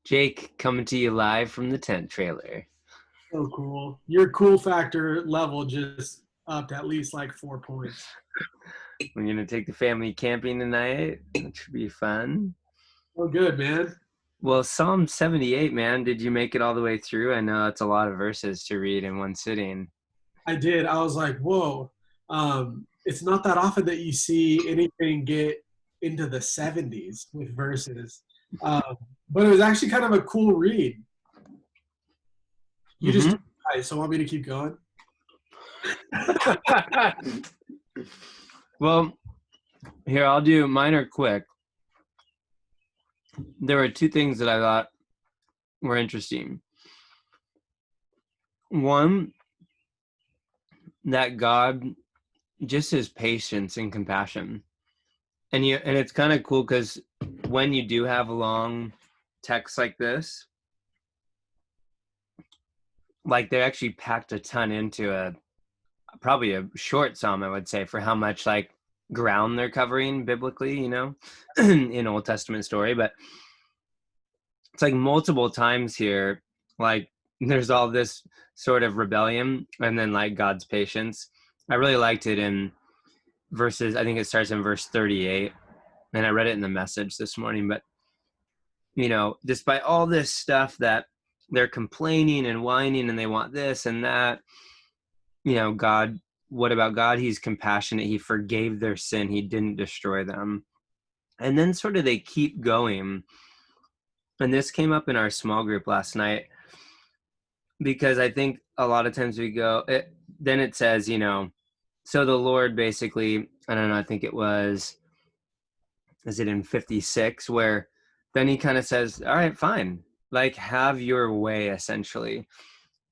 Jake coming to you live from the tent trailer. So cool. Your cool factor level just upped at least like 4 points. We're gonna take the family camping tonight, which should be fun. Oh, good, man. Well, Psalm 78, man, did you make it all the way through? I know it's a lot of verses to read in one sitting. I did. I was like, whoa. It's not that often that you see anything get into the 70s with verses. Um, but it was actually kind of a cool read. You just, Mm-hmm. so want me to keep going? Well, here, I'll do mine are quick. There were two things that I thought were interesting. One, that God, just his patience and compassion. And it's kind of cool because when you do have a long text like this, like they actually packed a ton into probably a short psalm, I would say, for how much like ground they're covering biblically, in Old Testament story. But it's like multiple times here, like there's all this sort of rebellion and then like God's patience. I really liked it in verses, I think it starts in verse 38, and I read it in the Message this morning. But despite all this stuff that they're complaining and whining and they want this and that, God, what about God? He's compassionate. He forgave their sin. He didn't destroy them. And then sort of they keep going. And this came up in our small group last night because I think a lot of times then it says, so the Lord basically, I don't know, I think is it in 56 where then he kind of says, all right, fine, like have your way essentially.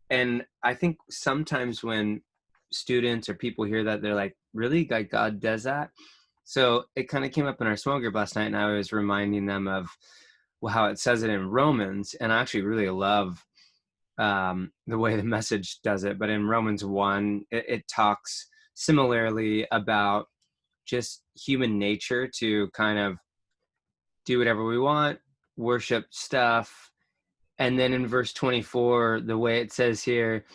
And I think sometimes when students or people hear that, they're like, really, like God does that? So it kind of came up in our small group last night, and I was reminding them of how it says it in Romans. And I actually really love the way the Message does it. But in Romans 1, it talks similarly about just human nature to kind of do whatever we want, worship stuff. And then in verse 24, the way it says here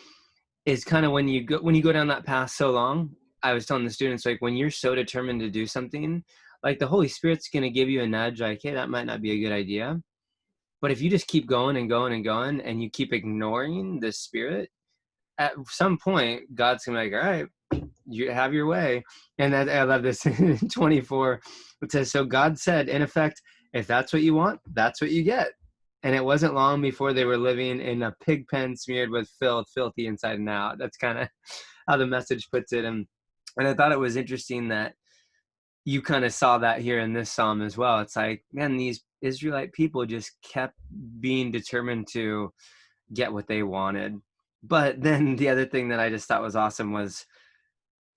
is kind of when you go down that path so long. I was telling the students, like, when you're so determined to do something, like the Holy Spirit's going to give you a nudge, like, hey, that might not be a good idea. But if you just keep going and going and going and you keep ignoring the Spirit, at some point, God's going to be like, all right, you have your way. And I love this in 24. It says, so God said, in effect, if that's what you want, that's what you get. And it wasn't long before they were living in a pig pen smeared with filth, filthy inside and out. That's kind of how the Message puts it. And I thought it was interesting that you kind of saw that here in this psalm as well. It's like, man, these Israelite people just kept being determined to get what they wanted. But then the other thing that I just thought was awesome was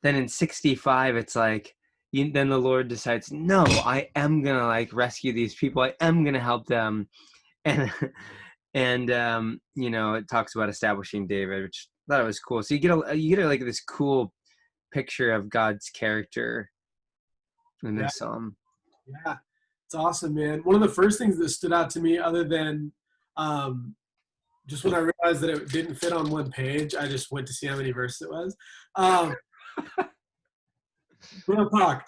then in 65, it's like, then the Lord decides, no, I am going to like rescue these people. I am going to help them. And it talks about establishing David, which I thought it was cool. So you get like this cool picture of God's character in Yeah, this psalm. yeah. It's awesome, man. One of the first things that stood out to me, other than um, just when I realized that it didn't fit on one page, I just went to see how many verses it was. Real talk.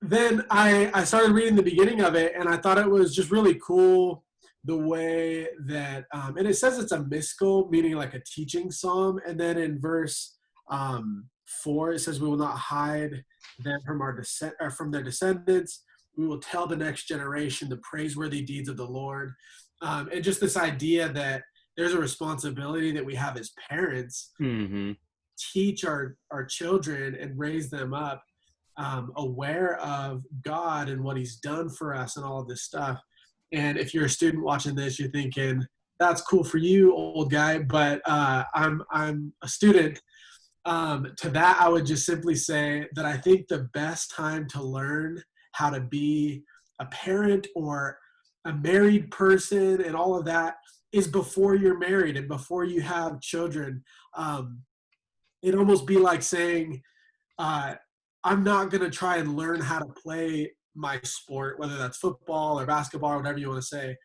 Then I started reading the beginning of it, and I thought it was just really cool the way that, and it says it's a mystical, meaning like a teaching psalm. And then in verse 4, it says, "We will not hide them from from their descendants. We will tell the next generation the praiseworthy deeds of the Lord." And just this idea that there's a responsibility that we have as parents, Mm-hmm. teach our children and raise them up aware of God and what he's done for us and all of this stuff. And if you're a student watching this, you're thinking, that's cool for you, old guy, but I'm a student. To that, I would just simply say that I think the best time to learn how to be a parent or a married person and all of that is before you're married and before you have children. It'd almost be like saying, I'm not going to try and learn how to play my sport, whether that's football or basketball or whatever you want to say,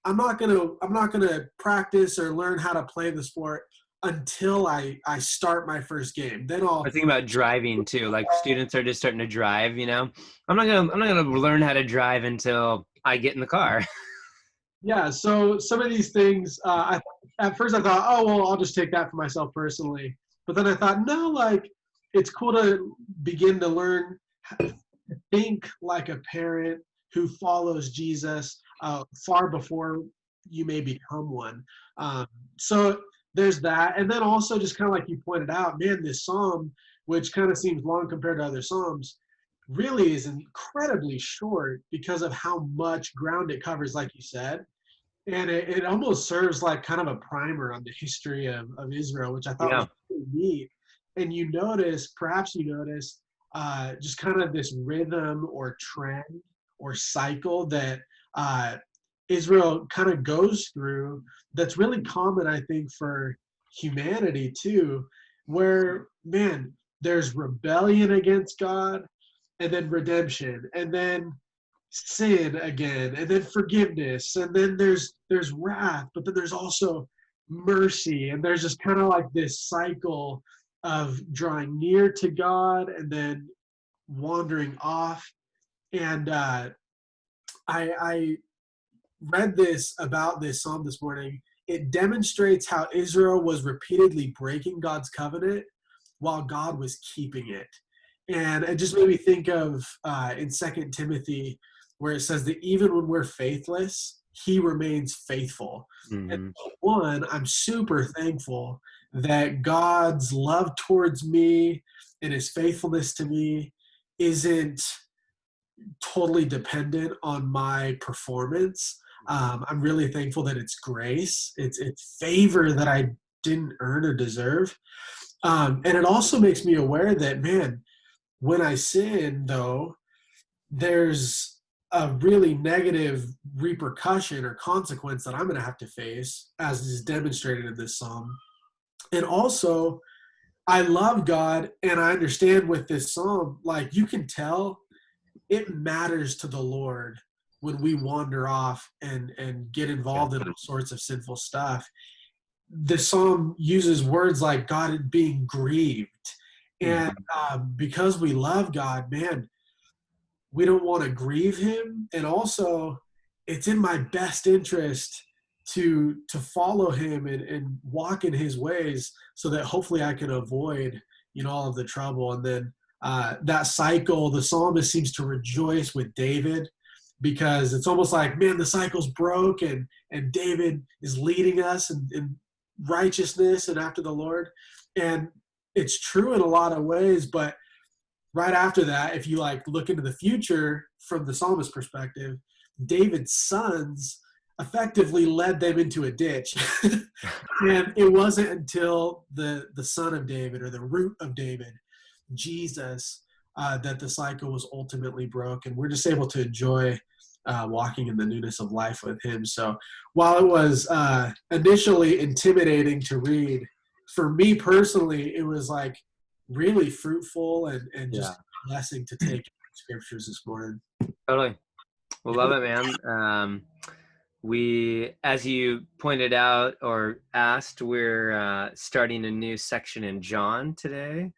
I'm not gonna practice or learn how to play the sport until I start my first game. Then I I'll think about driving too. Like students are just starting to drive, you know. I'm not gonna learn how to drive until I get in the car. yeah. So some of these things, at first I thought, oh well, I'll just take that for myself personally. But then I thought, no, like it's cool to begin to learn to think like a parent who follows Jesus far before you may become one. So there's that. And then also just kind of like you pointed out, man, this psalm, which kind of seems long compared to other psalms, really is incredibly short because of how much ground it covers, like you said. And it almost serves like kind of a primer on the history of Israel, which I thought was Yeah. really neat. And you notice, perhaps you notice, just kind of this rhythm or trend or cycle that uh, Israel kind of goes through that's really common, I think, for humanity too, where, man, there's rebellion against God and then redemption and then sin again and then forgiveness and then there's wrath, but then there's also mercy, and there's just kind of like this cycle of drawing near to God and then wandering off. And I read this about this psalm this morning. It demonstrates how Israel was repeatedly breaking God's covenant while God was keeping it. And it just made me think of in Second Timothy, where it says that even when we're faithless, he remains faithful. And Hmm. one, I'm super thankful that God's love towards me and his faithfulness to me isn't totally dependent on my performance. I'm really thankful that it's grace, it's favor that I didn't earn or deserve. And it also makes me aware that, man, when I sin, though, there's a really negative repercussion or consequence that I'm going to have to face, as is demonstrated in this psalm. And also, I love God, and I understand with this psalm, like you can tell it matters to the Lord when we wander off and get Yeah. involved in all sorts of sinful stuff. The psalm uses words like God being grieved. And Hmm. because we love God, man, we don't want to grieve him. And also, it's in my best interest to follow him and walk in his ways so that hopefully I can avoid, all of the trouble. And then that cycle, the psalmist seems to rejoice with David, because it's almost like, man, the cycle's broke, and David is leading us in righteousness and after the Lord. And it's true in a lot of ways, but right after that, if you like look into the future from the psalmist perspective, David's sons effectively led them into a ditch. And it wasn't until the son of David, or the root of David, Jesus, that the cycle was ultimately broken. We're just able to enjoy walking in the newness of life with him. So while it was initially intimidating to read, for me personally, it was like really fruitful and just Yeah. a blessing to take scriptures this morning. Totally. Well, love it, man. We, as you pointed out or asked, we're starting a new section in John today.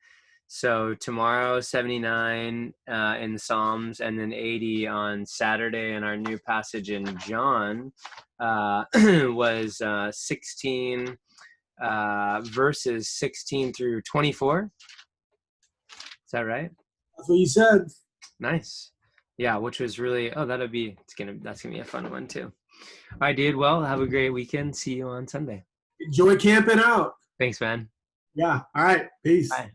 So tomorrow, 79 in the Psalms, and then 80 on Saturday. And our new passage in John was 16 verses 16 through 24. Is that right? That's what you said. Nice. Yeah, which was really, that's gonna be a fun one too. All right, dude. Well, have a great weekend. See you on Sunday. Enjoy camping out. Thanks, man. Yeah. All right. Peace. Bye.